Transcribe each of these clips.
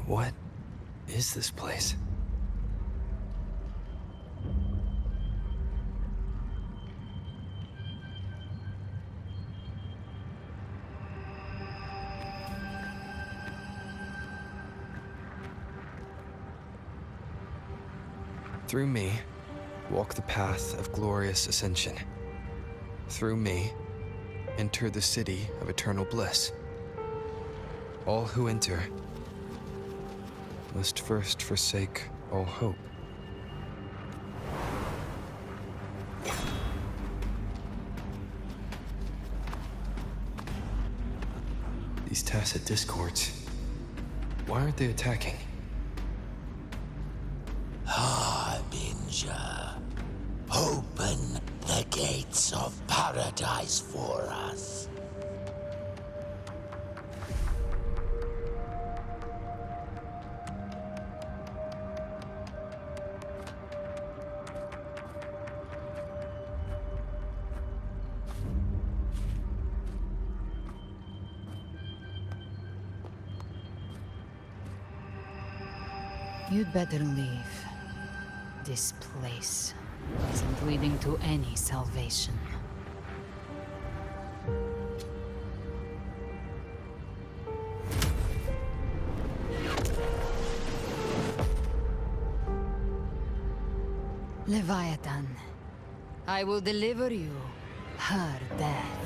What is this place? Through me, walk the path of glorious ascension. Through me, enter the city of eternal bliss. All who enter must first forsake all hope. These tacit discords, why aren't they attacking? Harbinger, open the gates of paradise for us. You'd better leave. This place isn't leading to any salvation. Leviathan, I will deliver you her death.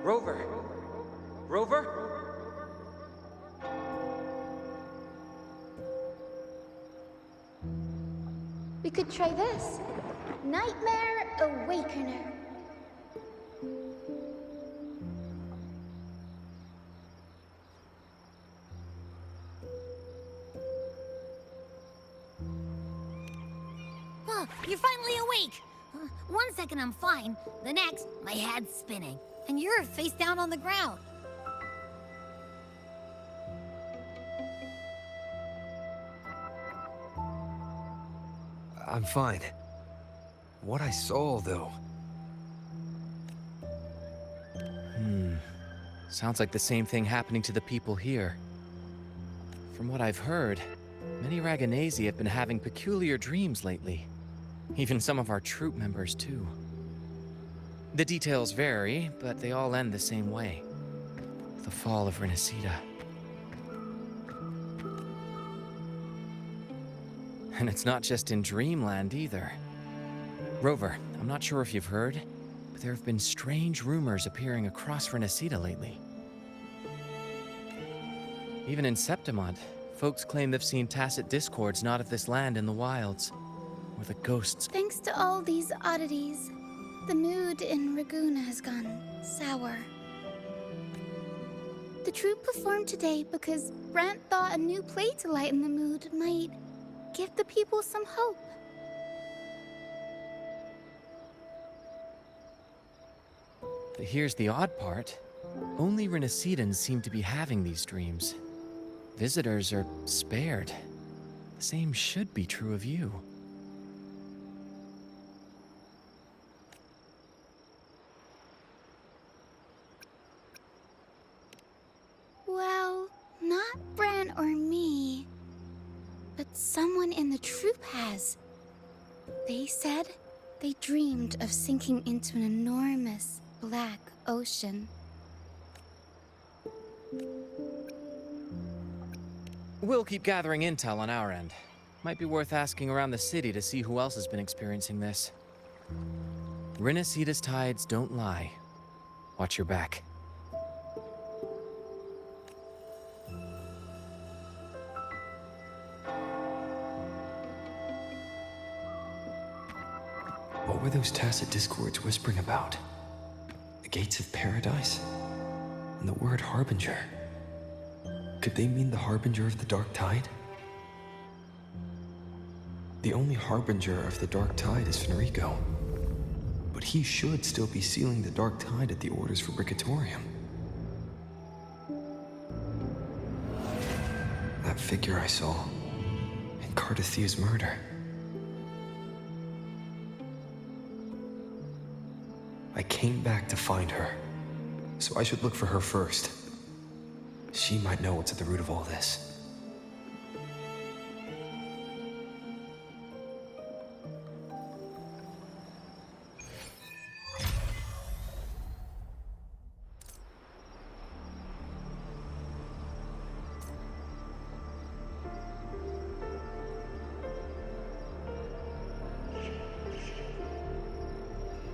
Rover! Rover? We could try this. Nightmare Awakener. Huh, you're finally awake! 1 second I'm fine, the next, my head's spinning. And you're face down on the ground. I'm fine. What I saw, though. Sounds like the same thing happening to the people here. From what I've heard, many Raganesi have been having peculiar dreams lately. Even some of our troop members, too. The details vary, but they all end the same way. The fall of Renacida. And it's not just in Dreamland either. Rover, I'm not sure if you've heard, but there have been strange rumors appearing across Renacida lately. Even in Septimont, folks claim they've seen tacit discords not of this land in the wilds, or the ghosts. Thanks to all these oddities, the mood in Raguna has gone sour. The troupe performed today because Brant thought a new play to lighten the mood might give the people some hope. But here's the odd part. Only Renacidans seem to be having these dreams. Visitors are spared. The same should be true of you. Well, not Bran or me, but someone in the troupe has. They said they dreamed of sinking into an enormous black ocean. We'll keep gathering intel on our end. Might be worth asking around the city to see who else has been experiencing this. Renacida's tides don't lie. Watch your back. What were those tacit discords whispering about? The gates of paradise? And the word harbinger? Could they mean the harbinger of the dark tide? The only harbinger of the Dark Tide is Fenrico. But he should still be sealing the Dark Tide at the orders for Bricatorium. That figure I saw, and Cardathia's murder. I came back to find her, so I should look for her first. She might know what's at the root of all this.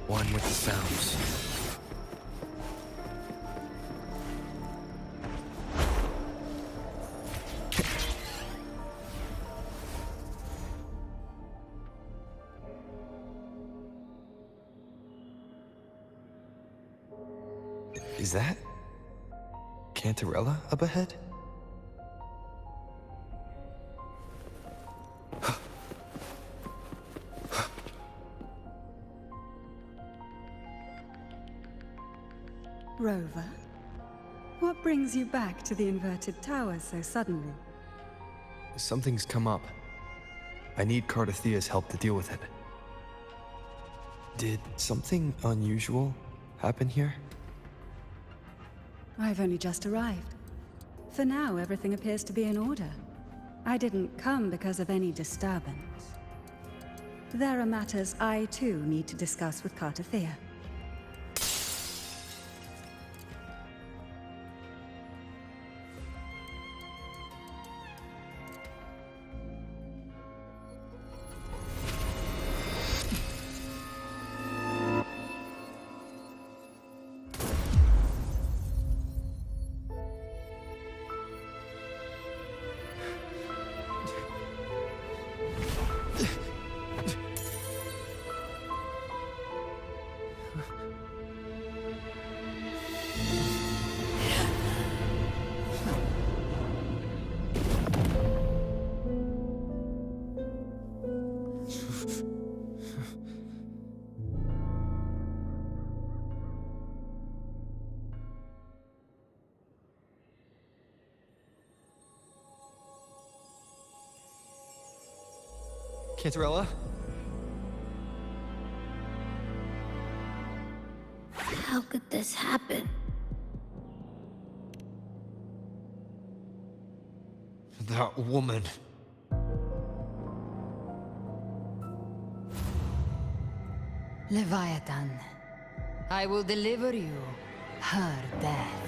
One with the sounds. Is that Cantarella up ahead? Rover, what brings you back to the inverted tower so suddenly? Something's come up. I need Cardathia's help to deal with it. Did something unusual happen here? I've only just arrived. For now, everything appears to be in order. I didn't come because of any disturbance. There are matters I, too, need to discuss with Cardathia. Cantarella? How could this happen? That woman. Leviathan, I will deliver you her death.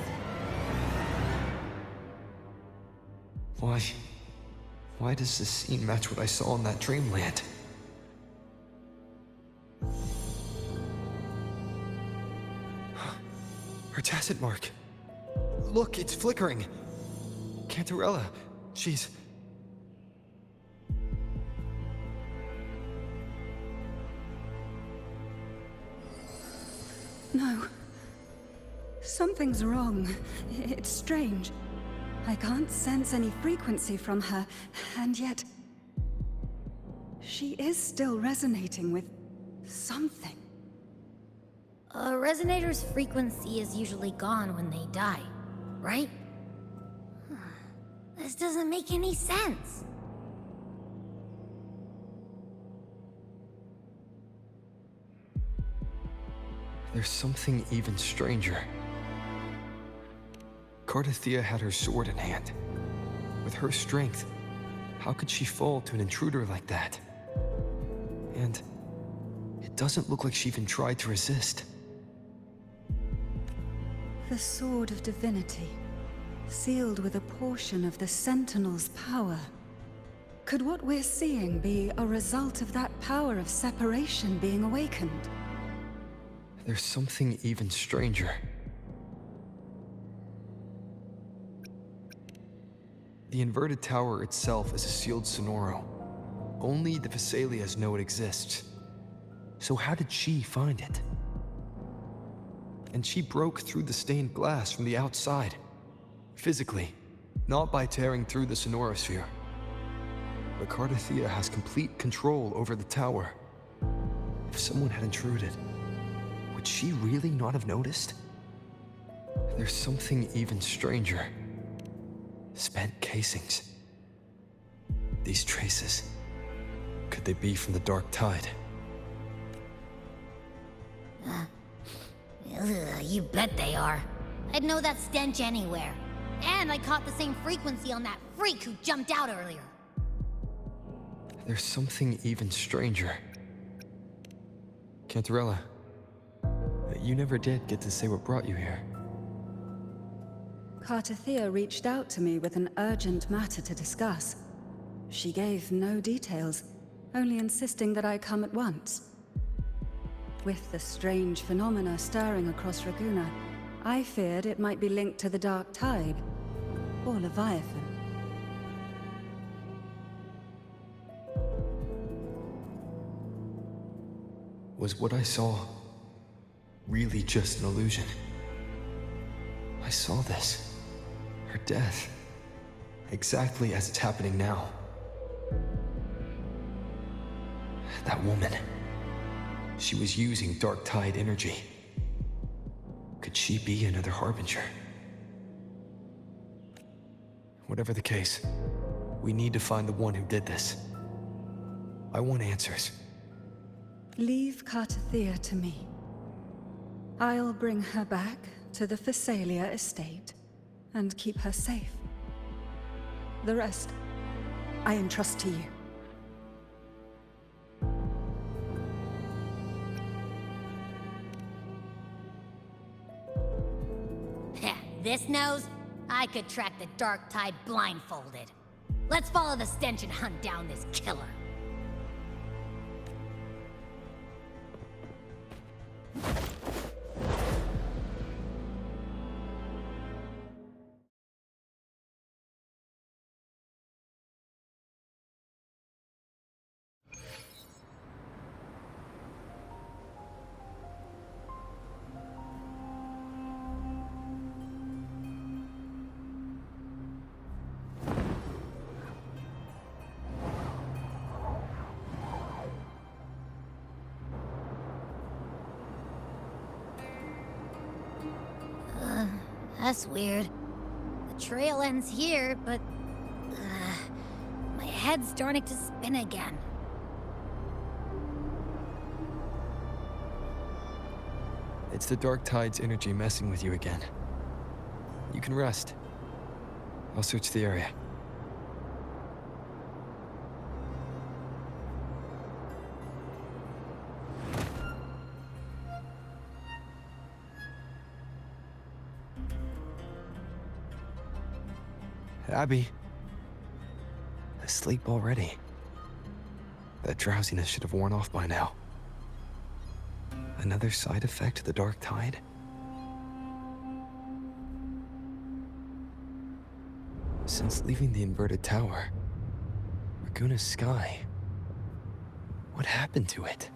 Why does this scene match what I saw in that dreamland? Her tacit mark. Look, it's flickering. Cantarella, she's... No. Something's wrong. It's strange. I can't sense any frequency from her, and yet... she is still resonating with... something. A resonator's frequency is usually gone when they die, right? This doesn't make any sense. There's something even stranger. Cardathia had her sword in hand. With her strength, how could she fall to an intruder like that? And it doesn't look like she even tried to resist. The Sword of Divinity, sealed with a portion of the Sentinel's power. Could what we're seeing be a result of that power of separation being awakened? There's something even stranger. The inverted tower itself is a sealed sonoro. Only the Vesalias know it exists. So how did she find it? And she broke through the stained glass from the outside. Physically, not by tearing through the sonorosphere. but Cardathea has complete control over the tower. If someone had intruded, would she really not have noticed? There's something even stranger. Spent casings. These traces, could they be from the Dark Tide? You bet they are. I'd know that stench anywhere. And I caught the same frequency on that freak who jumped out earlier. There's something even stranger. Cantarella, you never did get to say what brought you here. Cartathea reached out to me with an urgent matter to discuss. She gave no details, only insisting that I come at once. With the strange phenomena stirring across Raguna, I feared it might be linked to the Dark Tide, or Leviathan. Was what I saw really just an illusion? I saw this, her death, exactly as it's happening now. That woman, she was using Dark Tide energy. Could she be another Harbinger? Whatever the case, we need to find the one who did this. I want answers. Leave Cartathea to me. I'll bring her back to the Phasalia estate and keep her safe. The rest, I entrust to you. This nose? I could track the Dark Tide blindfolded. Let's follow the stench and hunt down this killer. That's weird. The trail ends here, but... my head's starting to spin again. It's the Dark Tide's energy messing with you again. You can rest. I'll search the area. Abby. Asleep already. That drowsiness should have worn off by now. Another side effect of the Dark Tide? Since leaving the inverted tower, Raguna's sky, what happened to it?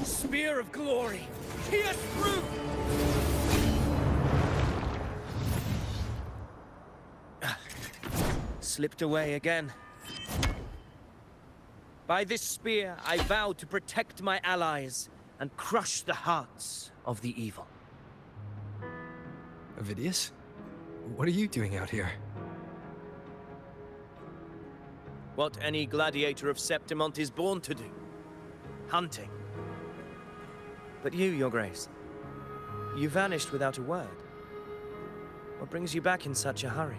Spear of glory! Pierce through! Slipped away again. By this spear, I vow to protect my allies and crush the hearts of the evil. Avidius? What are you doing out here? What any gladiator of Septimont is born to do. Hunting. But you, Your Grace, you vanished without a word. What brings you back in such a hurry?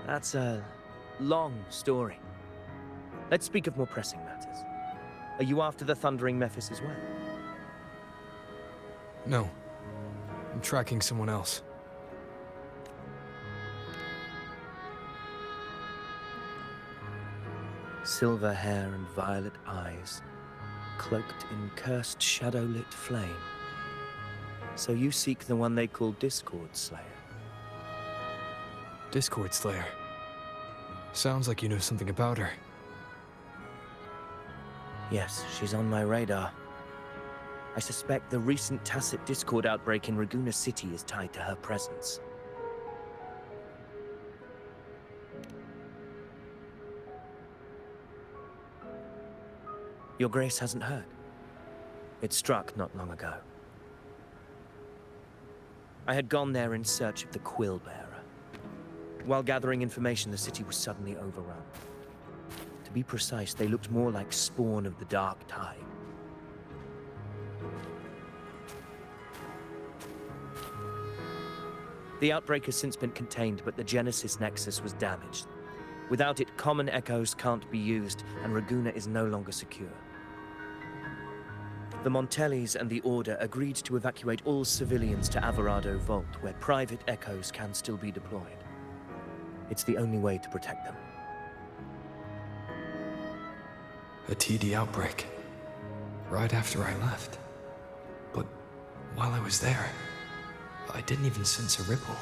That's a long story. Let's speak of more pressing matters. Are you after the Thundering Mephis as well? No. I'm tracking someone else. Silver hair and violet eyes, cloaked in cursed shadow-lit flame. So you seek the one they call Discord Slayer. Discord Slayer. Sounds like you know something about her. Yes, she's on my radar. I suspect the recent tacit discord outbreak in Raguna City is tied to her presence. Your Grace hasn't heard. It struck not long ago. I had gone there in search of the Quill Bearer. While gathering information, the city was suddenly overrun. To be precise, they looked more like spawn of the Dark Tide. The outbreak has since been contained, but the Genesis Nexus was damaged. Without it, common echoes can't be used, and Raguna is no longer secure. The Montellis and the Order agreed to evacuate all civilians to Averado Vault, where private echoes can still be deployed. It's the only way to protect them. A TD outbreak. Right after I left. But while I was there, I didn't even sense a ripple.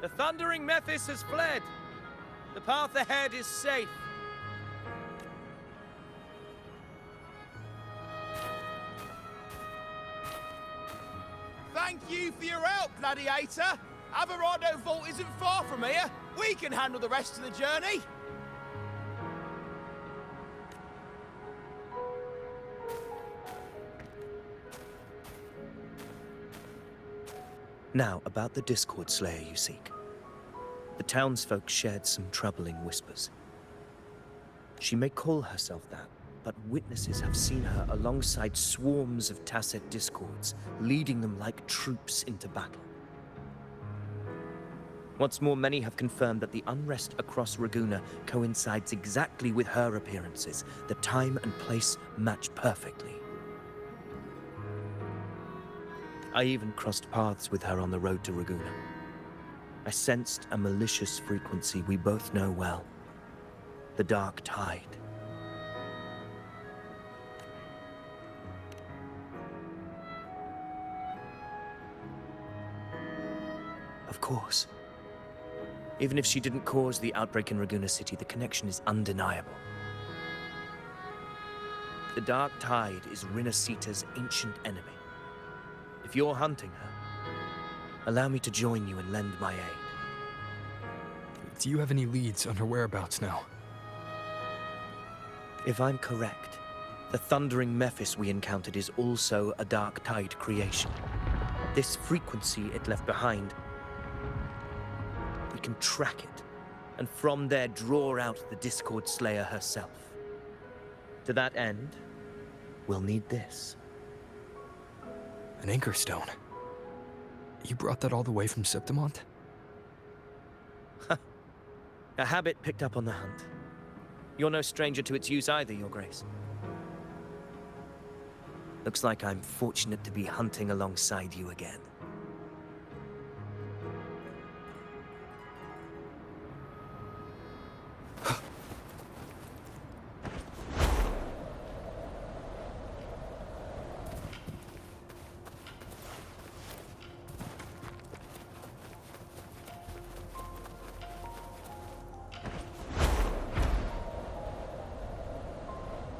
The Thundering Mephis has fled. The path ahead is safe. Thank you for your help, Gladiator. Averado Vault isn't far from here. We can handle the rest of the journey. Now, about the Discord Slayer you seek. The townsfolk shared some troubling whispers. She may call herself that, but witnesses have seen her alongside swarms of tacit discords, leading them like troops into battle. What's more, many have confirmed that the unrest across Raguna coincides exactly with her appearances. The time and place match perfectly. I even crossed paths with her on the road to Raguna. I sensed a malicious frequency we both know well. The Dark Tide. Of course. Even if she didn't cause the outbreak in Raguna City, the connection is undeniable. The Dark Tide is Rinasita's ancient enemy. If you're hunting her, allow me to join you and lend my aid. Do you have any leads on her whereabouts now? If I'm correct, the Thundering Mephis we encountered is also a Dark Tide creation. This frequency it left behind, we can track it, and from there draw out the Discord Slayer herself. To that end, we'll need this. An anchor stone. You brought that all the way from Septimont? A habit picked up on the hunt. You're no stranger to its use either, Your Grace. Looks like I'm fortunate to be hunting alongside you again.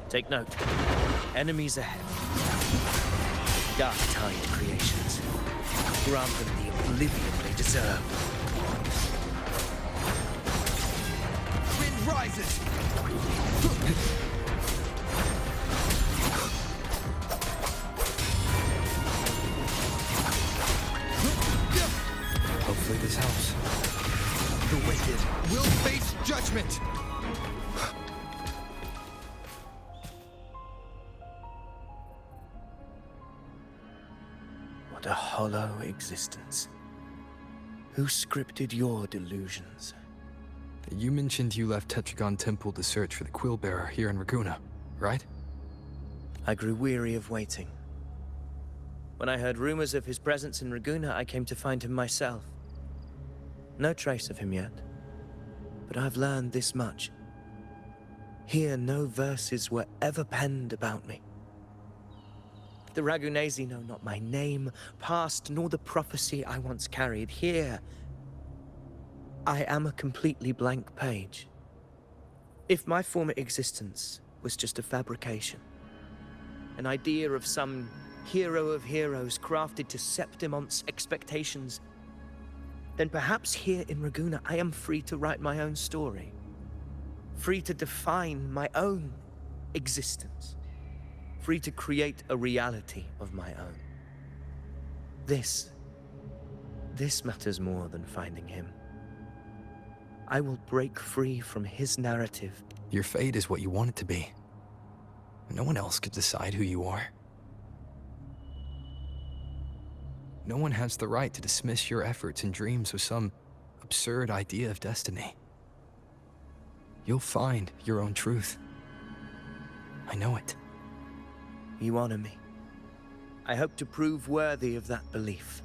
Take note. Enemies ahead. Dark Tide creations. Grant them the oblivion they deserve. Wind rises. Hopefully this helps. The wicked will face judgment. What a hollow existence. Who scripted your delusions? You mentioned you left Tetragon Temple to search for the Quill Bearer here in Raguna, right? I grew weary of waiting. When I heard rumors of his presence in Raguna, I came to find him myself. No trace of him yet, but I've learned this much. Here, no verses were ever penned about me. The Ragunesi know not my name, past, nor the prophecy I once carried. Here, I am a completely blank page. If my former existence was just a fabrication, an idea of some hero of heroes crafted to Septimont's expectations, then perhaps here in Raguna I am free to write my own story. Free to define my own existence. Free to create a reality of my own. This matters more than finding him. I will break free from his narrative. Your fate is what you want it to be. No one else could decide who you are. No one has the right to dismiss your efforts and dreams with some absurd idea of destiny. You'll find your own truth. I know it. You honor me. I hope to prove worthy of that belief.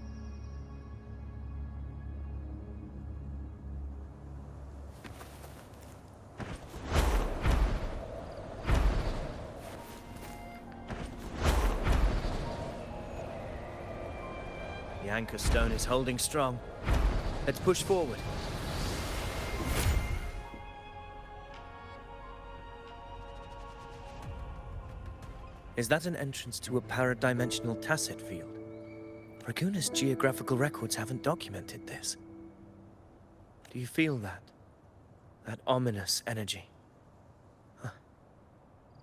The anchor stone is holding strong. Let's push forward. Is that an entrance to a paradimensional tacit field? Raguna's geographical records haven't documented this. Do you feel that? That ominous energy? Huh.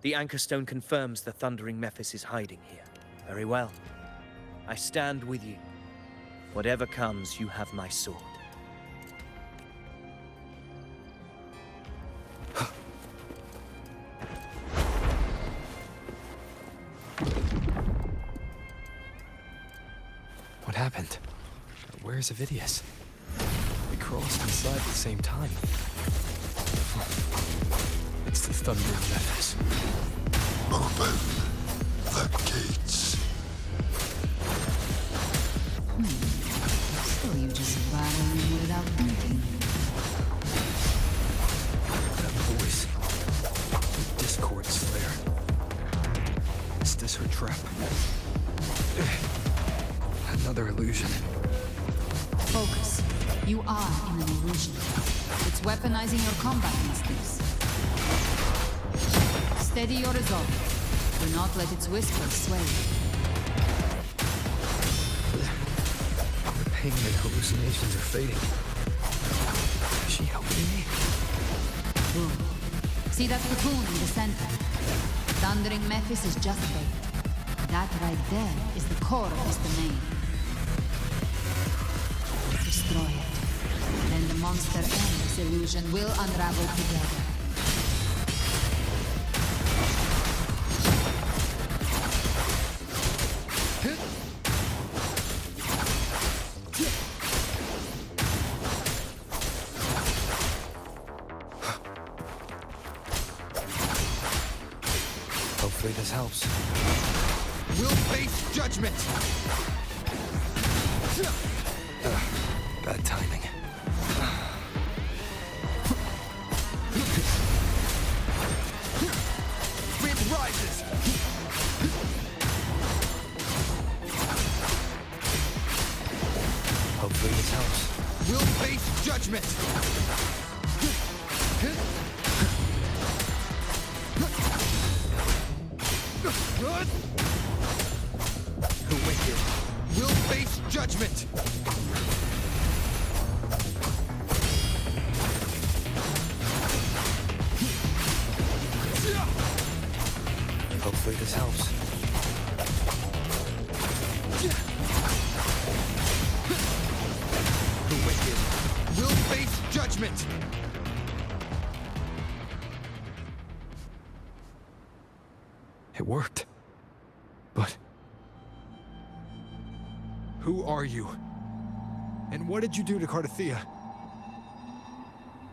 The anchor stone confirms the thundering Mephis is hiding here. Very well. I stand with you. Whatever comes, you have my sword. What happened? Where's Avidius? We crossed inside at the same time. It's the thundering Mephis. Open the gates. So you just battling without thinking. That voice. Discord Slayer. Is this her trap? Another illusion. Focus. You are in an illusion. It's weaponizing your combat instincts. Steady your resolve. Do not let its whispers sway you. The pain and hallucinations are fading. Is she helping me? Good. See that cocoon in the center? Thundering Mephis is just bait. That right there is the core of his domain. Destroy it. Then the monster and this illusion will unravel together. Hopefully this helps. We'll face judgment! Bad timing. Wind rises! Hopefully this helps. We'll face judgment! The wicked will face judgment! Hopefully this helps. The wicked will face judgment! It worked. But Who are you? And what did you do to Cardathea?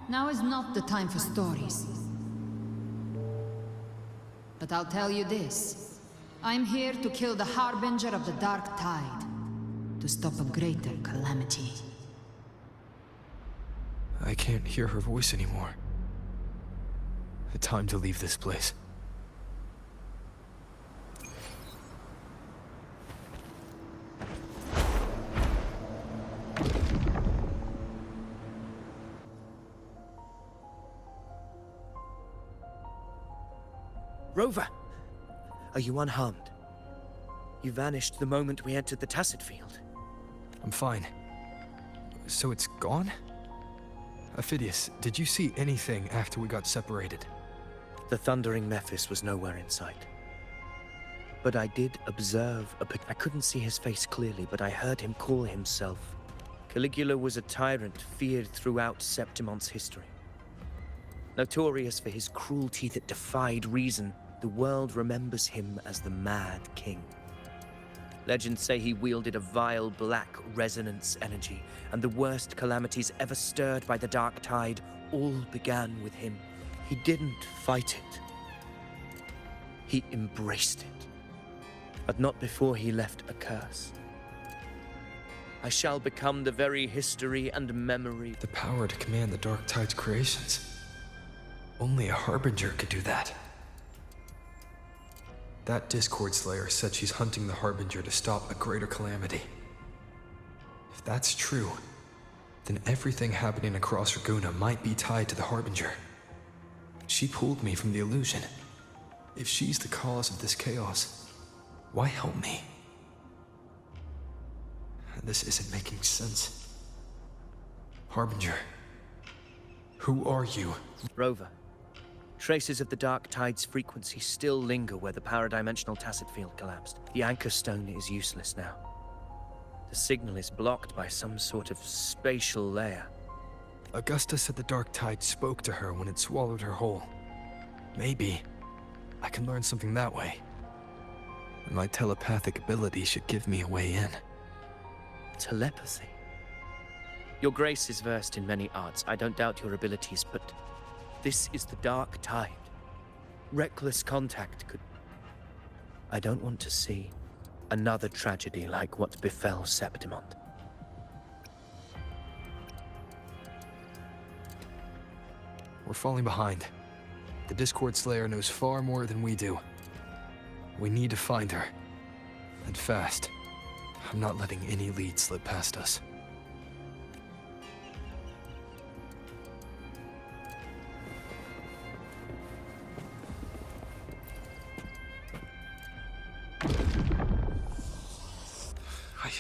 Now is not the time for stories. But I'll tell you this. I'm here to kill the Harbinger of the Dark Tide. To stop a greater calamity. I can't hear her voice anymore. Time to leave this place. Rover! Are you unharmed? You vanished the moment we entered the Tacit Field. I'm fine. So it's gone? Ophidius, did you see anything after we got separated? The thundering Mephis was nowhere in sight. But I did observe I couldn't see his face clearly, but I heard him call himself. Caligula was a tyrant feared throughout Septimon's history. Notorious for his cruelty that defied reason, the world remembers him as the Mad King. Legends say he wielded a vile black resonance energy, and the worst calamities ever stirred by the Dark Tide all began with him. He didn't fight it. He embraced it. But not before he left a curse. I shall become the very history and memory. The power to command the Dark Tide's creations. Only a Harbinger could do that. That Discord Slayer said she's hunting the Harbinger to stop a greater calamity. If that's true, then everything happening across Raguna might be tied to the Harbinger. She pulled me from the illusion. If she's the cause of this chaos, why help me? This isn't making sense. Harbinger, who are you? Rover, traces of the Dark Tide's frequency still linger where the paradimensional Tacit Field collapsed. The Anchor Stone is useless now. The signal is blocked by some sort of spatial layer. Augusta said the Dark Tide spoke to her when it swallowed her whole. Maybe I can learn something that way. My telepathic ability should give me a way in. Telepathy? Your Grace is versed in many arts. I don't doubt your abilities, but this is the Dark Tide. Reckless contact could... I don't want to see another tragedy like what befell Septimont. We're falling behind. The Discord Slayer knows far more than we do. We need to find her. And fast. I'm not letting any lead slip past us.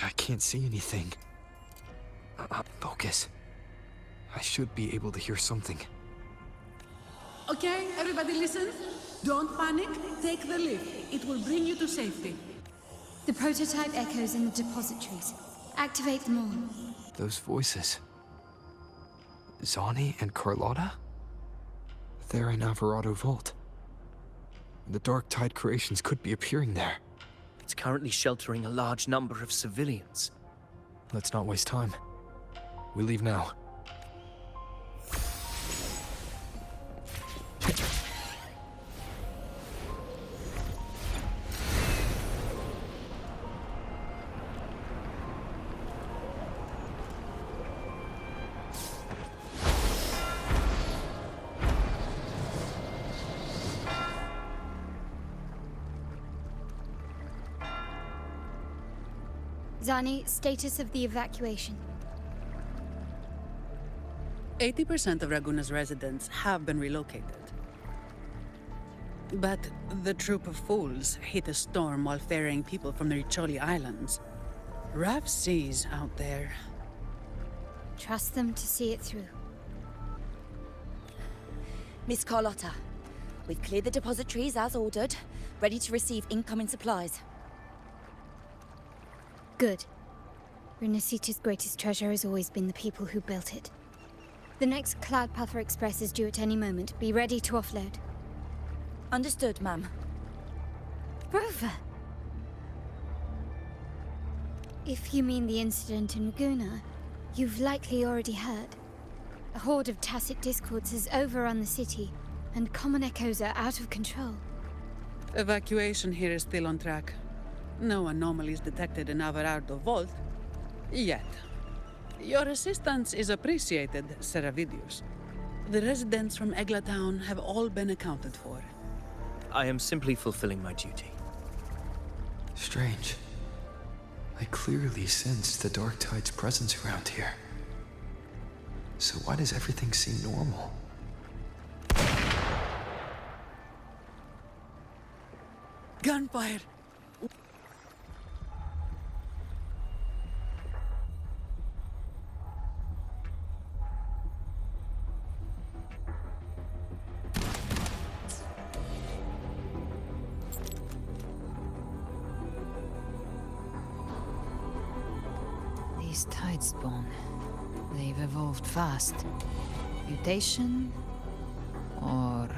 I can't see anything. Focus. I should be able to hear something. Okay, everybody listen. Don't panic. Take the lift. It will bring you to safety. The prototype echoes in the depositories. Activate them all. Those voices. Zani and Carlotta? They're in Alvarado Vault. The Dark Tide creations could be appearing there. It's currently sheltering a large number of civilians. Let's not waste time. We leave now. Zani, status of the evacuation. 80% of Raguna's residents have been relocated. But the troop of fools hit a storm while ferrying people from the Riccioli Islands. Rough seas out there. Trust them to see it through. Miss Carlotta, we've cleared the depositories as ordered, ready to receive incoming supplies. Good. Renacita's greatest treasure has always been the people who built it. The next Cloudpather Express is due at any moment. Be ready to offload. Understood, ma'am. Rover! If you mean the incident in Raguna, you've likely already heard. A horde of Tacit Discords has overrun the city, and common echoes are out of control. Evacuation here is still on track. No anomalies detected in Alvarado Vault. Yet. Your assistance is appreciated, Seravidius. The residents from Eglatown have all been accounted for. I am simply fulfilling my duty. Strange. I clearly sensed the Dark Tide's presence around here. So why does everything seem normal? gunfire! These tide spawn. They've evolved fast. Mutation? Or...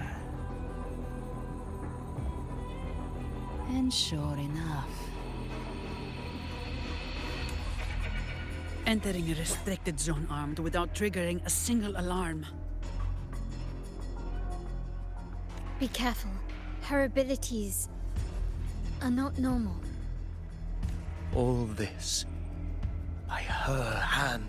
And sure enough... Entering a restricted zone armed without triggering a single alarm. Be careful. Her abilities are not normal. All this by her hand.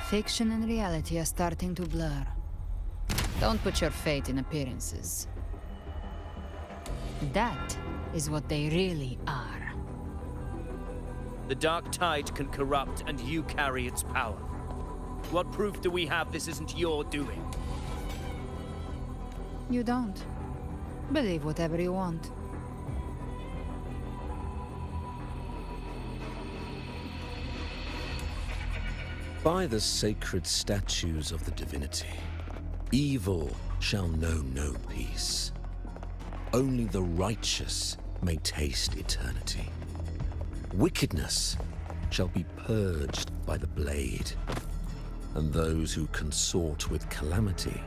Fiction and reality are starting to blur. Don't put your faith in appearances. That is what they really are. The dark tide can corrupt, and you carry its power. What proof do we have this isn't your doing? You don't. Believe whatever you want. By the sacred statues of the divinity, evil shall know no peace. Only the righteous may taste eternity. Wickedness shall be purged by the blade, and those who consort with calamity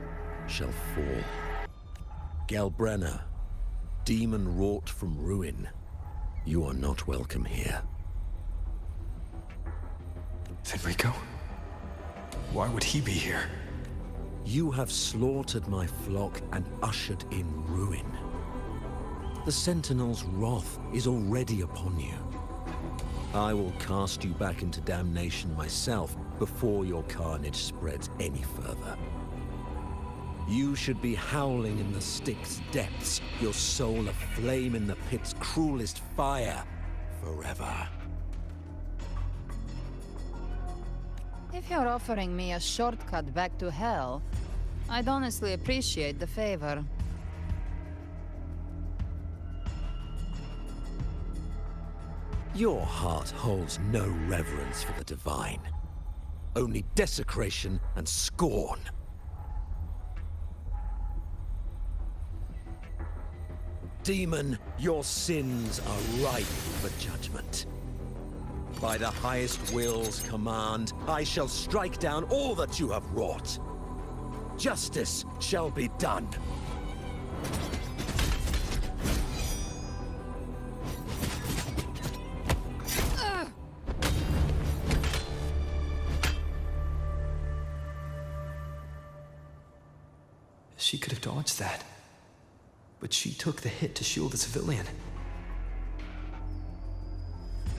shall fall. Galbrenna, demon wrought from ruin, you are not welcome here. Fenrico? Why would he be here? You have slaughtered my flock and ushered in ruin. The Sentinel's wrath is already upon you. I will cast you back into damnation myself before your carnage spreads any further. You should be howling in the Styx's depths, your soul aflame in the pit's cruelest fire, forever. If you're offering me a shortcut back to hell, I'd honestly appreciate the favor. Your heart holds no reverence for the divine. Only desecration and scorn. Demon, your sins are ripe for judgment. By the highest will's command, I shall strike down all that you have wrought. Justice shall be done. She could have dodged that. But she took the hit to shield a civilian.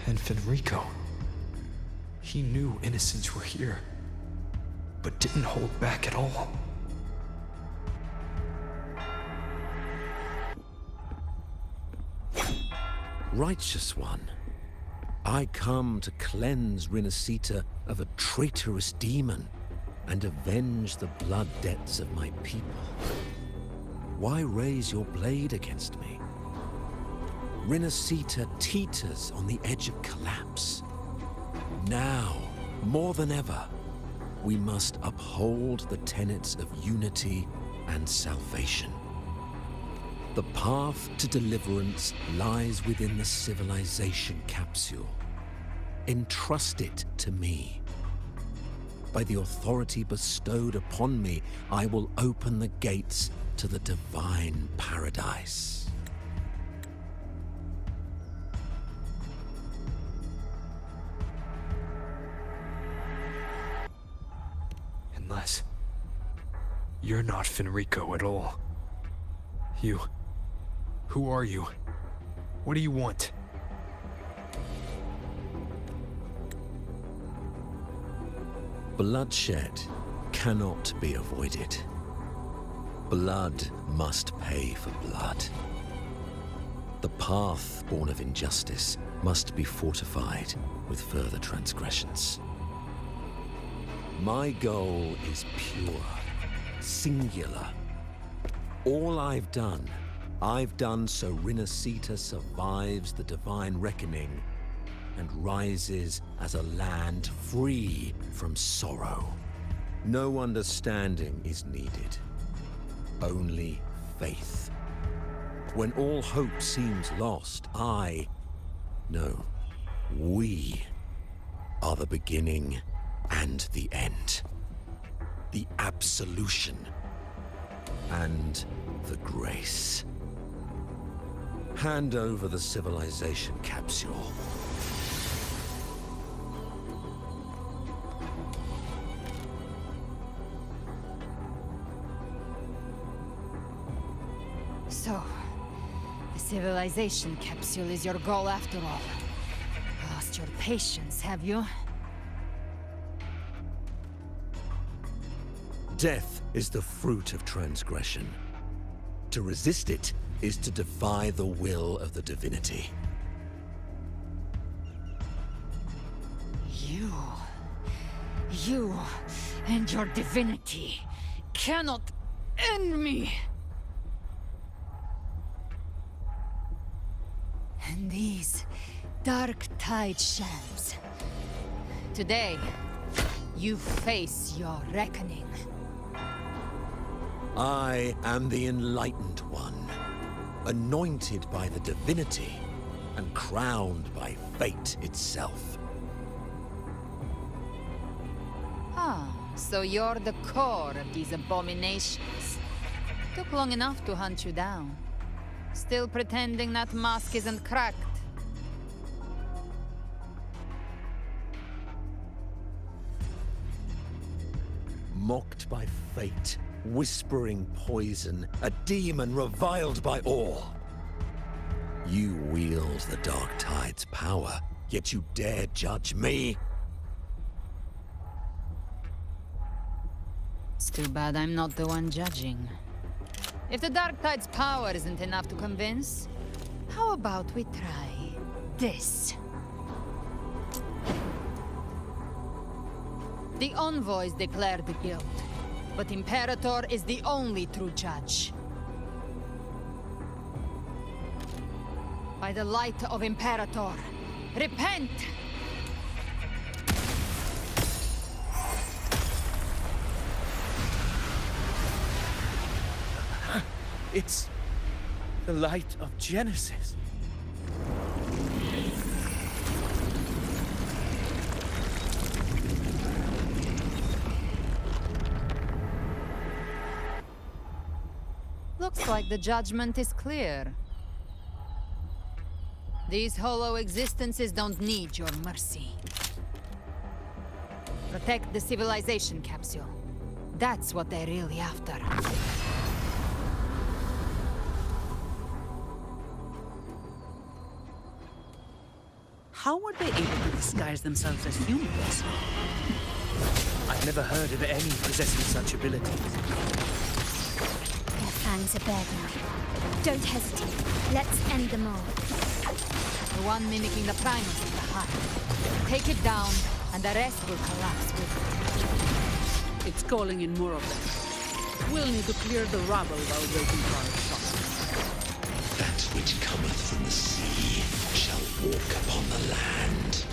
And Fenrico. He knew innocents were here, but didn't hold back at all. Righteous one, I come to cleanse Rinascita of a traitorous demon and avenge the blood debts of my people. Why raise your blade against me? Rinascita teeters on the edge of collapse. Now, more than ever, we must uphold the tenets of unity and salvation. The path to deliverance lies within the civilization capsule. Entrust it to me. By the authority bestowed upon me, I will open the gates to the divine paradise. Unless you're not Fenrico at all. Who are you? What do you want? Bloodshed cannot be avoided. Blood must pay for blood. The path born of injustice must be fortified with further transgressions. My goal is pure, singular. All I've done so Rinascita survives the divine reckoning and rises as a land free from sorrow. No understanding is needed, only faith. When all hope seems lost, we are the beginning and the end. The absolution and the grace. Hand over the civilization capsule. So, the civilization capsule is your goal after all. Lost your patience, have you? Death is the fruit of transgression. To resist it is to defy the will of the divinity. You and your divinity cannot end me! And these dark tide shams. Today, you face your reckoning. I am the Enlightened One, anointed by the divinity and crowned by fate itself. Ah, so you're the core of these abominations. Took long enough to hunt you down. Still pretending that mask isn't cracked. Mocked by fate, whispering poison, a demon reviled by all. You wield the Dark Tide's power, yet you dare judge me? It's too bad I'm not the one judging. If the Dark Tide's power isn't enough to convince, how about we try this? The envoys declared the guilt, but Imperator is the only true judge. By the light of Imperator, repent! It's the light of Genesis. Looks like the judgment is clear. These hollow existences don't need your mercy. Protect the civilization capsule. That's what they're really after. How were they able to disguise themselves as humans? I've never heard of any possessing such abilities. Their fangs are bared now. Don't hesitate. Let's end them all. The one mimicking the primus in the heart. Take it down, and the rest will collapse with it. It's calling in more of them. We'll need to clear the rubble while waiting for our shot. That which cometh from the sea shall walk upon the land.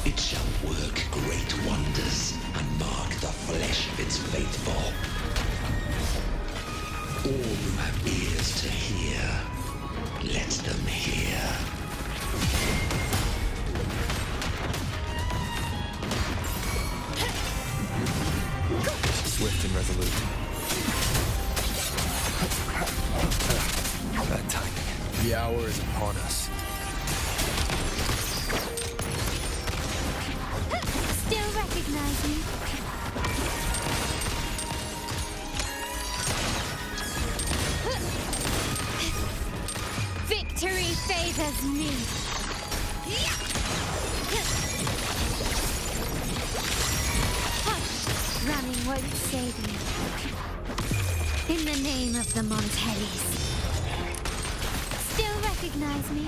It shall work great wonders and mark the flesh of its faithful. All who have ears to hear, let them hear. Swift and resolute. Bad timing. The hour is upon us. Still recognize me? Victory favors me. Hush! Running won't save me. In the name of the Montellis. Still recognize me?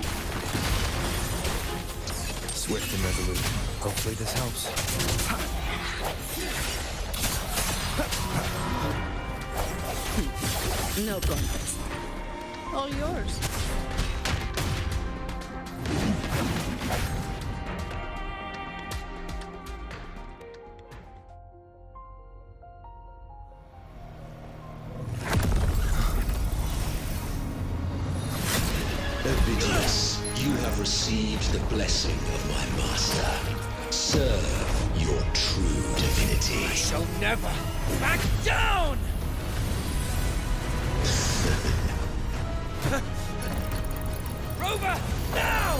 Swift and resolute. Hopefully this helps. No contest. All yours. Ovidius, you have received the blessing of my master. Serve your true divinity. I shall never back down! Rover, now!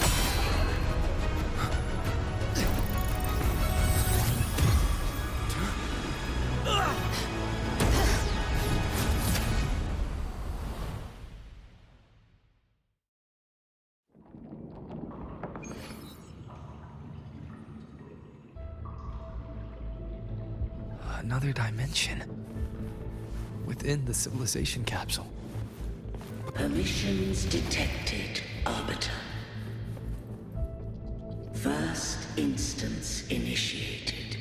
Another dimension. Within the civilization capsule. Permissions detected, Arbiter. First instance initiated.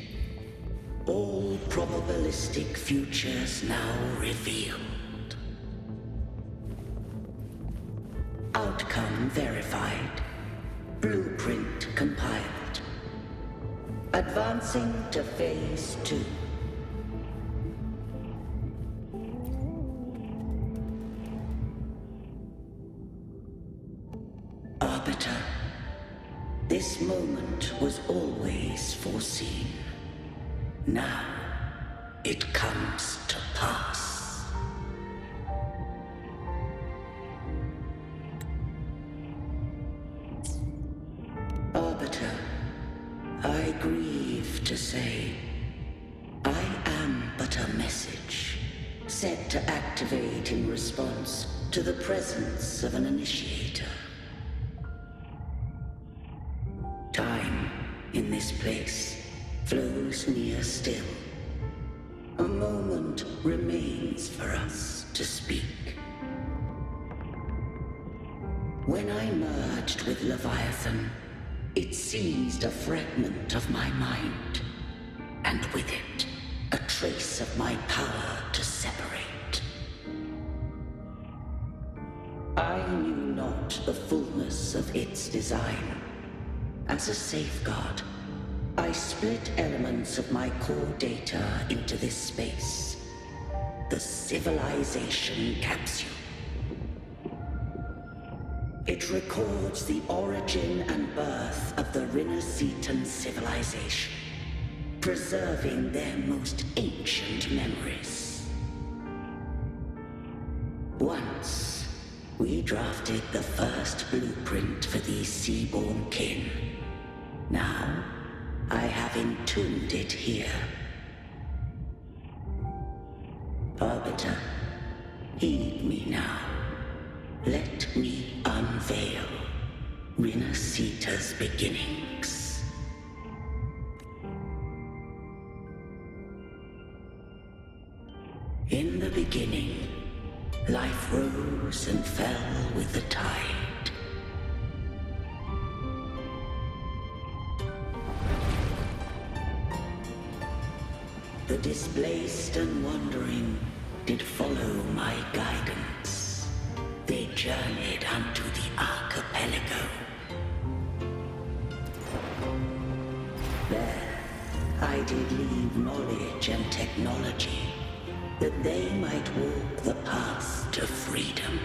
All probabilistic futures now revealed. Outcome verified. Blueprint compiled. Advancing to Phase 2. Arbiter, this moment was always foreseen. Now, it comes to pass. Arbiter, I grieve to say, I am but a message, set to activate in response to the presence of an initiator. Time, in this place, flows near still. A moment remains for us to speak. When I merged with Leviathan, it seized a fragment of my mind, and with it, a trace of my power to separate. I knew not the fullness of its design. As a safeguard, I split elements of my core data into this space. The civilization capsule. It records the origin and birth of the Rinnesetan civilization, preserving their most ancient memories. Once, we drafted the first blueprint for these seaborn kin. Now, I have entombed it here. Arbiter, heed me now. Let me unveil Rinneseta's beginnings. In the beginning, life rose and fell with the tide. The displaced and wandering did follow my guidance. They journeyed unto the archipelago. There, I did leave knowledge and technology, that they might walk the path to freedom.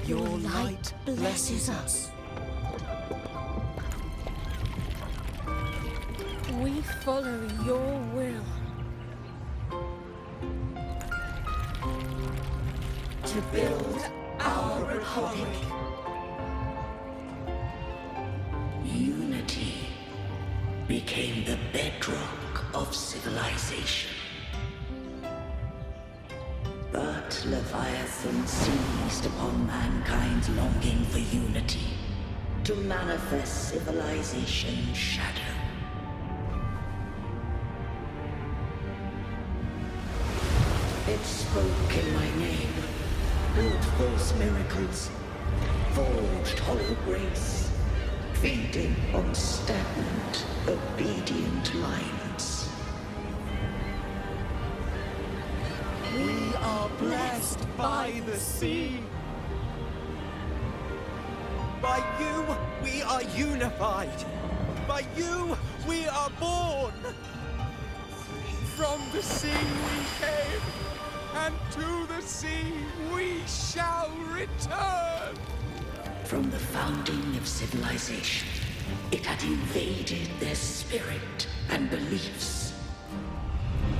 Your light blesses us. We follow your will. To build our republic. Unity became the bedrock of civilization. But Leviathan seized upon mankind's longing for unity to manifest civilization's shadow. It spoke in my name, wrought false miracles, forged hollow grace, feeding on stagnant, obedient minds. We are blessed by the sea. By you, we are unified. By you, we are born. From the sea we came, and to the sea we shall return. From the founding of civilization, it had invaded their spirit and beliefs.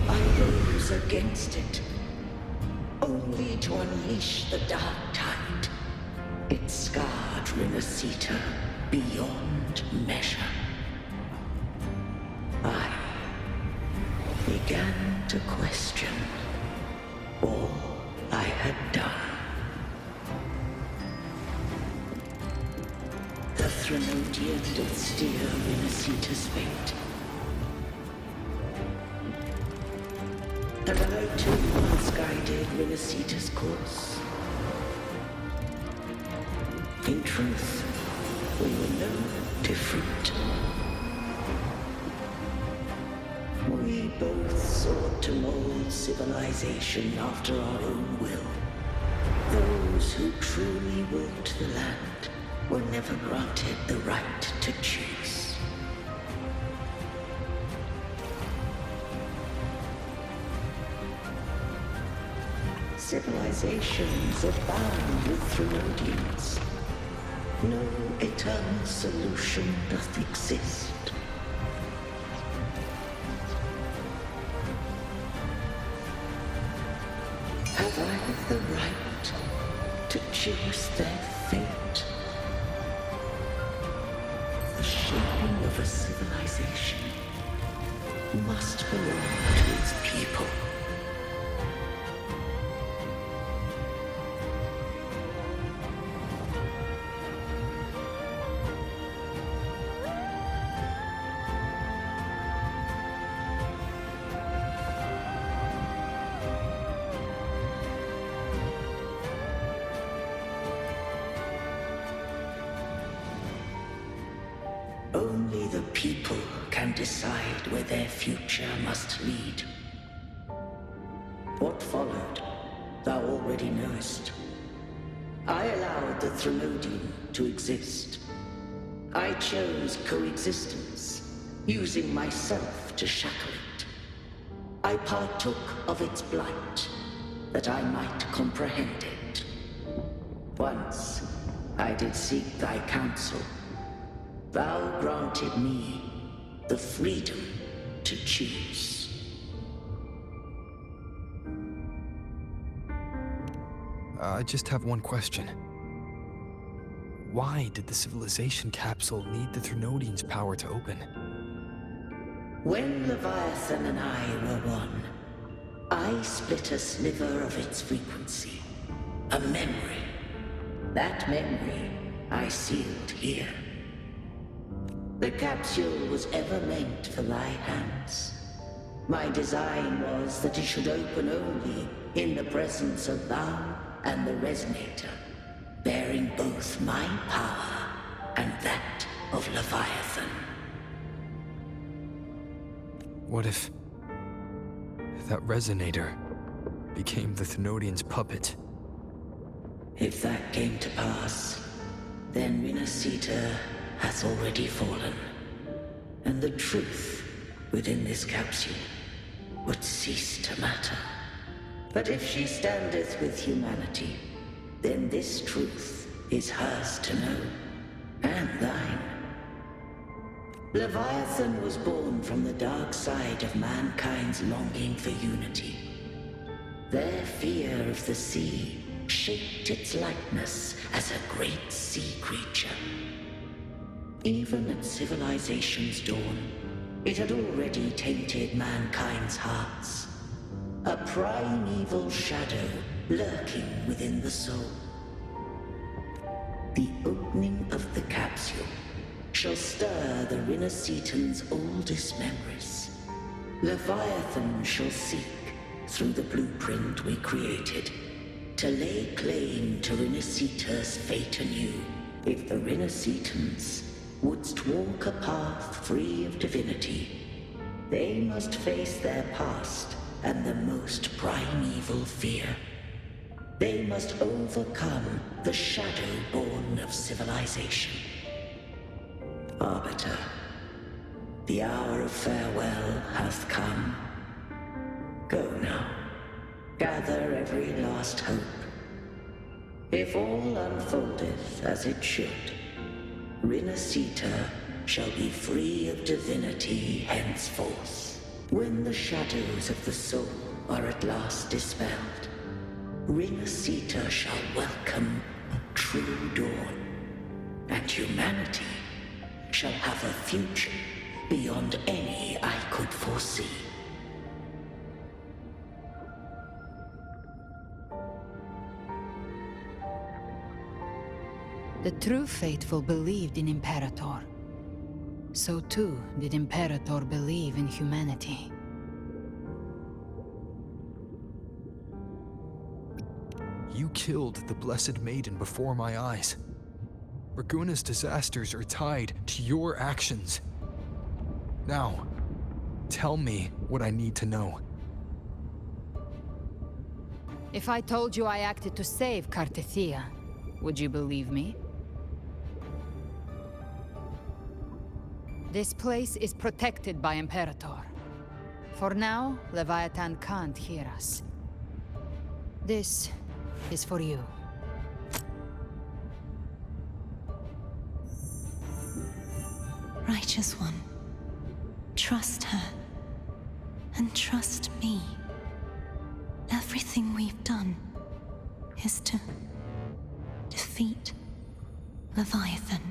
I rose against it, only to unleash the dark tide. It scarred Renacita beyond measure. I began to question all I had done. The Threnodian did steer Renacita's fate. And I too once guided Renacita's course. In truth, we were no different. We both sought to mold civilization after our own will. Those who truly walked the land were never granted the right to choose. Civilizations abound with Threnodians. No eternal solution doth exist. Have I the right to choose their fate? The shaping of a civilization must belong to its people. Only the people can decide where their future must lead. What followed, thou already knowest. I allowed the Threnodian to exist. I chose coexistence, using myself to shackle it. I partook of its blight, that I might comprehend it. Once, I did seek thy counsel. Thou granted me the freedom to choose. I just have one question. Why did the civilization capsule need the Threnodian's power to open? When Leviathan and I were one, I split a sliver of its frequency. A memory. That memory I sealed here. The capsule was ever meant for thy hands. My design was that it should open only in the presence of thou and the Resonator, bearing both my power and that of Leviathan. What if that Resonator became the Threnodian's puppet? If that came to pass, then Renacita hath already fallen, and the truth within this capsule would cease to matter. But if she standeth with humanity, then this truth is hers to know, and thine. Leviathan was born from the dark side of mankind's longing for unity. Their fear of the sea shaped its likeness as a great sea creature. Even at civilization's dawn, it had already tainted mankind's hearts. A primeval shadow lurking within the soul. The opening of the capsule shall stir the Renacitan's oldest memories. Leviathan shall seek through the blueprint we created to lay claim to Rinasita's fate anew. If the Rinasitans wouldst walk a path free of divinity, they must face their past and the most primeval fear. They must overcome the shadow born of civilization. Arbiter, the hour of farewell hath come. Go now. Gather every last hope. If all unfoldeth as it should, Rinasita shall be free of divinity henceforth. When the shadows of the soul are at last dispelled, Rinasita shall welcome a true dawn, and humanity shall have a future beyond any I could foresee. The true faithful believed in Imperator. So too did Imperator believe in humanity. You killed the Blessed Maiden before my eyes. Raguna's disasters are tied to your actions. Now, tell me what I need to know. If I told you I acted to save Cartethia, would you believe me? This place is protected by Imperator. For now, Leviathan can't hear us. This is for you. Righteous One, trust her, and trust me. Everything we've done is to defeat Leviathan.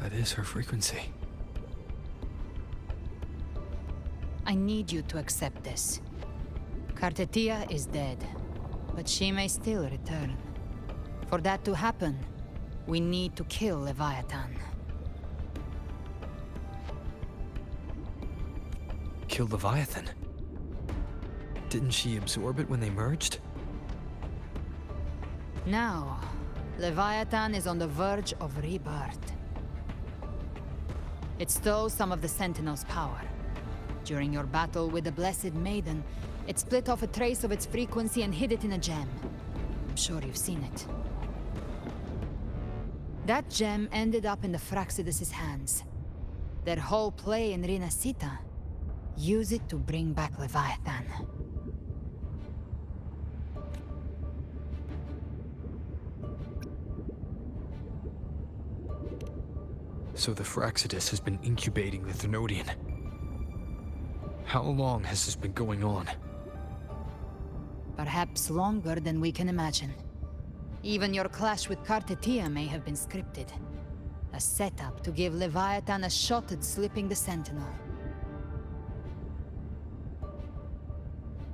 That is her frequency. I need you to accept this. Cartethia is dead, but she may still return. For that to happen, we need to kill Leviathan. Kill Leviathan? Didn't she absorb it when they merged? Now, Leviathan is on the verge of rebirth. It stole some of the Sentinel's power. During your battle with the Blessed Maiden, it split off a trace of its frequency and hid it in a gem. I'm sure you've seen it. That gem ended up in the Fraxidus' hands. Their whole play in Rinasita, use it to bring back Leviathan. So the Fraxidus has been incubating the Thenodian. How long has this been going on? Perhaps longer than we can imagine. Even your clash with Cartethia may have been scripted. A setup to give Leviathan a shot at slipping the Sentinel.